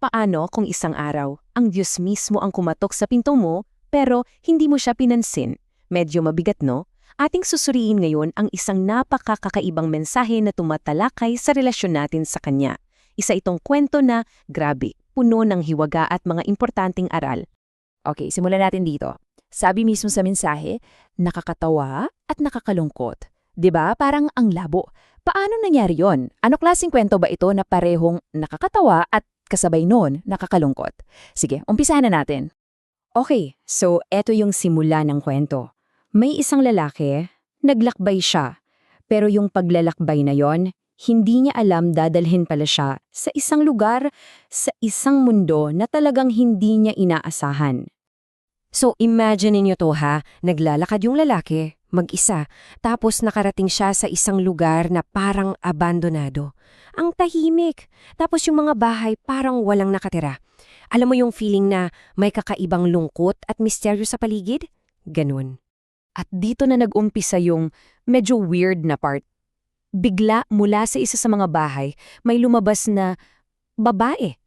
Paano kung isang araw, ang Diyos mismo ang kumatok sa pinto mo, pero hindi mo siya pinansin? Medyo mabigat, no? Ating susuriin ngayon ang isang napakakakaibang mensahe na tumatalakay sa relasyon natin sa Kanya. Isa itong kwento na, grabe, puno ng hiwaga at mga importanteng aral. Okay, simulan natin dito. Sabi mismo sa mensahe, nakakatawa at nakakalungkot. 'Di ba? Parang ang labo. Paano nangyari yon? Ano klaseng kwento ba ito na parehong nakakatawa at kasabay noon nakakalungkot? Sige, umpisahan na natin. Okay, so eto yung simula ng kwento. May isang lalaki, naglakbay siya. Pero yung paglalakbay na yon, hindi niya alam dadalhin pala siya sa isang lugar, sa isang mundo na talagang hindi niya inaasahan. So imagine niyo to ha, naglalakad yung lalaki, mag-isa, tapos nakarating siya sa isang lugar na parang abandonado. Ang tahimik, tapos yung mga bahay parang walang nakatira. Alam mo yung feeling na may kakaibang lungkot at misteryo sa paligid? Ganun. At dito na nag-umpisa yung medyo weird na part. Bigla mula sa isa sa mga bahay, may lumabas na babae.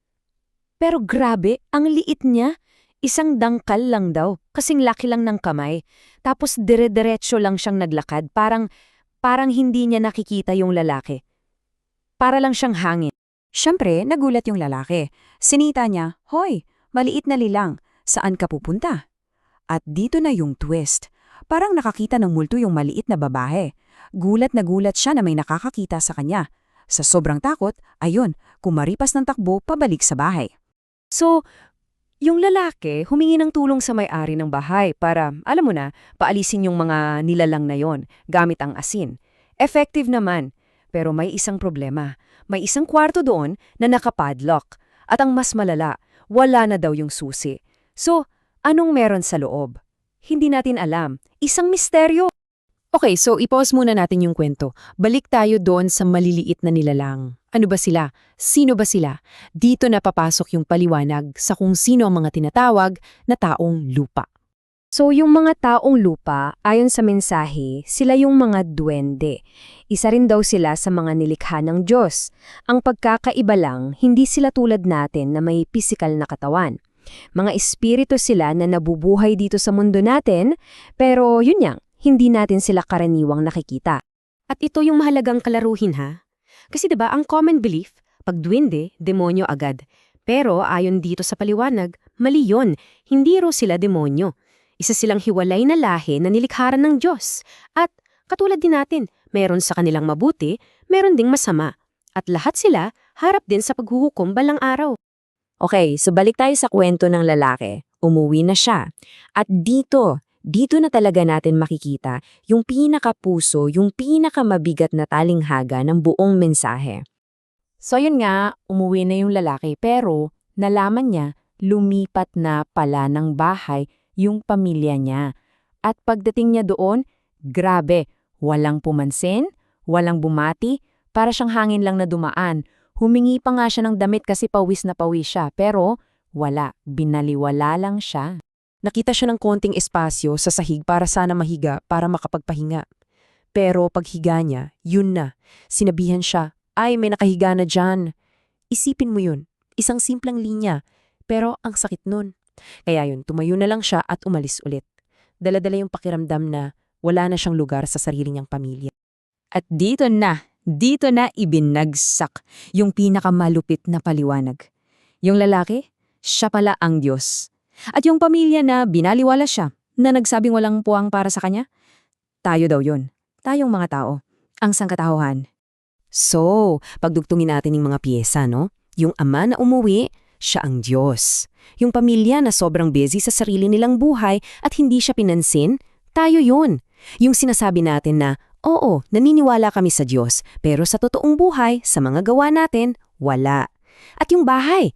Pero grabe, ang liit niya. Isang dangkal lang daw, kasing laki lang ng kamay. Tapos dire-diretso lang siyang naglakad, parang hindi niya nakikita yung lalaki. Para lang siyang hangin. Siyempre, nagulat yung lalaki. Sinita niya, "Hoy, maliit na lilang, saan ka pupunta?" At dito na yung twist. Parang nakakita ng multo yung maliit na babae. Gulat na gulat siya na may nakakakita sa kanya. Sa sobrang takot, ayun, kumaripas ng takbo pabalik sa bahay. So, yung lalaki humingi ng tulong sa may-ari ng bahay para, alam mo na, paalisin yung mga nilalang na yon gamit ang asin. Effective naman, pero may isang problema. May isang kwarto doon na nakapadlock. At ang mas malala, wala na daw yung susi. So, anong meron sa loob? Hindi natin alam. Isang misteryo. Okay, so i-pause muna natin yung kwento. Balik tayo doon sa maliliit na nilalang. Ano ba sila? Sino ba sila? Dito na papasok yung paliwanag sa kung sino ang mga tinatawag na taong lupa. So yung mga taong lupa, ayon sa mensahe, sila yung mga duwende. Isa rin daw sila sa mga nilikha ng Diyos. Ang pagkakaiba lang, hindi sila tulad natin na may pisikal na katawan. Mga espiritu sila na nabubuhay dito sa mundo natin, pero yun yang, hindi natin sila karaniwang nakikita. At ito yung mahalagang kalaruhin ha. Kasi 'di ba ang common belief, pag duwende, demonyo agad. Pero ayon dito sa paliwanag, mali yun. Hindi raw sila demonyo. Isa silang hiwalay na lahi na nilikharan ng Diyos. At katulad din natin, meron sa kanilang mabuti, meron ding masama. At lahat sila harap din sa paghuhukom balang araw. Okay, so balik tayo sa kwento ng lalaki. Umuwi na siya. At dito na talaga natin makikita yung pinakapuso, yung pinakamabigat na talinghaga ng buong mensahe. So yun nga, umuwi na yung lalaki pero nalaman niya lumipat na pala ng bahay yung pamilya niya. At pagdating niya doon, grabe, walang pumansin, walang bumati, para siyang hangin lang na dumaan. Humingi pa nga siya ng damit kasi pawis na pawis siya pero wala, binaliwala lang siya. Nakita siya ng konting espasyo sa sahig para sana mahiga para makapagpahinga. Pero paghiga niya, yun na. Sinabihan siya, "Ay, may nakahiga na dyan." Isipin mo yun, isang simplang linya, pero ang sakit nun. Kaya yun, tumayo na lang siya at umalis ulit. Dala-dala yung pakiramdam na wala na siyang lugar sa sarili niyang pamilya. At dito na ibinagsak yung pinakamalupit na paliwanag. Yung lalaki, siya pala ang Diyos. At yung pamilya na binaliwala siya, na nagsabing walang puwang para sa kanya, tayo daw yun. Tayong mga tao. Ang sangkatauhan. So, pagdugtungin natin yung mga piyesa, no? Yung ama na umuwi, siya ang Diyos. Yung pamilya na sobrang busy sa sarili nilang buhay at hindi siya pinansin, tayo yun. Yung sinasabi natin na, oo, naniniwala kami sa Diyos, pero sa totoong buhay, sa mga gawa natin, wala. At yung bahay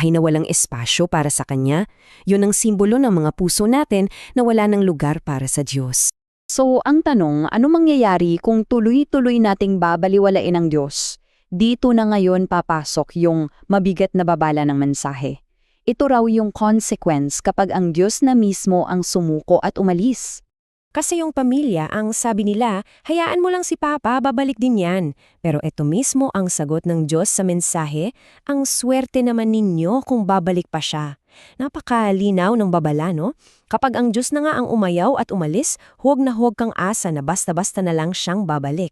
na walang espasyo para sa Kanya, yun ang simbolo ng mga puso natin na wala ng lugar para sa Diyos. So, ang tanong, ano mangyayari kung tuloy-tuloy nating babaliwalain ang Diyos? Dito na ngayon papasok yung mabigat na babala ng mensahe. Ito raw yung consequence kapag ang Diyos na mismo ang sumuko at umalis. Kasi yung pamilya, ang sabi nila, hayaan mo lang si Papa, babalik din yan. Pero ito mismo ang sagot ng Diyos sa mensahe, ang swerte naman ninyo kung babalik pa siya. Napakalinaw ng babala, no? Kapag ang Diyos na nga ang umayaw at umalis, huwag na huwag kang asa na basta-basta na lang siyang babalik.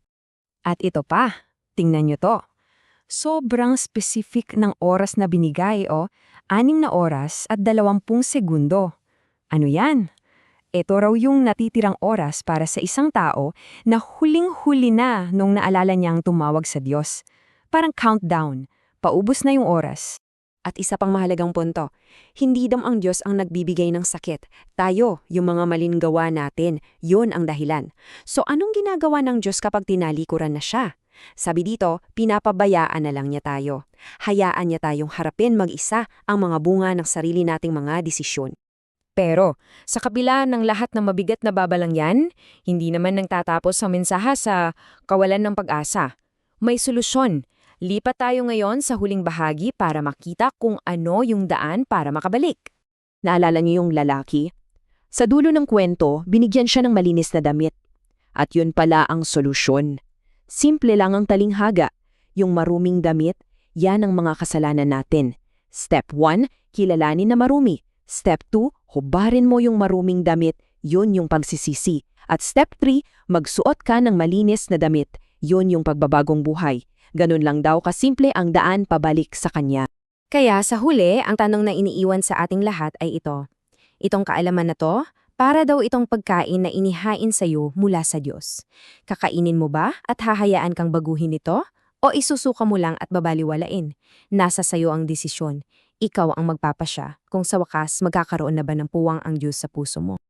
At ito pa, tingnan nyo to. Sobrang specific ng oras na binigay, 6 na oras at 20 segundo. Ano yan? Ito raw yung natitirang oras para sa isang tao na huling-huli na nung naalala niyang tumawag sa Diyos. Parang countdown, paubos na yung oras. At isa pang mahalagang punto, hindi daw ang Diyos ang nagbibigay ng sakit. Tayo, yung mga maling gawa natin, yun ang dahilan. So anong ginagawa ng Diyos kapag tinalikuran na siya? Sabi dito, pinapabayaan na lang niya tayo. Hayaan niya tayong harapin mag-isa ang mga bunga ng sarili nating mga desisyon. Pero, sa kabila ng lahat ng mabigat na babalang yan, hindi naman nagtatapos ang mensahe sa kawalan ng pag-asa. May solusyon. Lipat tayo ngayon sa huling bahagi para makita kung ano yung daan para makabalik. Naalala niyo yung lalaki? Sa dulo ng kwento, binigyan siya ng malinis na damit. At yun pala ang solusyon. Simple lang ang talinghaga. Yung maruming damit, yan ang mga kasalanan natin. Step 1, kilalanin na marumi. Step 2, hubarin mo yung maruming damit, yun yung pagsisisi. At step 3, magsuot ka ng malinis na damit, yun yung pagbabagong buhay. Ganun lang daw kasimple ang daan pabalik sa Kanya. Kaya sa huli, ang tanong na iniiwan sa ating lahat ay ito. Itong kaalaman na to, para daw itong pagkain na inihain sa iyo mula sa Diyos. Kakainin mo ba at hahayaan kang baguhin ito? O isusuka mo lang at babaliwalain? Nasa sayo ang desisyon. Ikaw ang magpapasya kung sa wakas magkakaroon na ba ng puwang ang Diyos sa puso mo.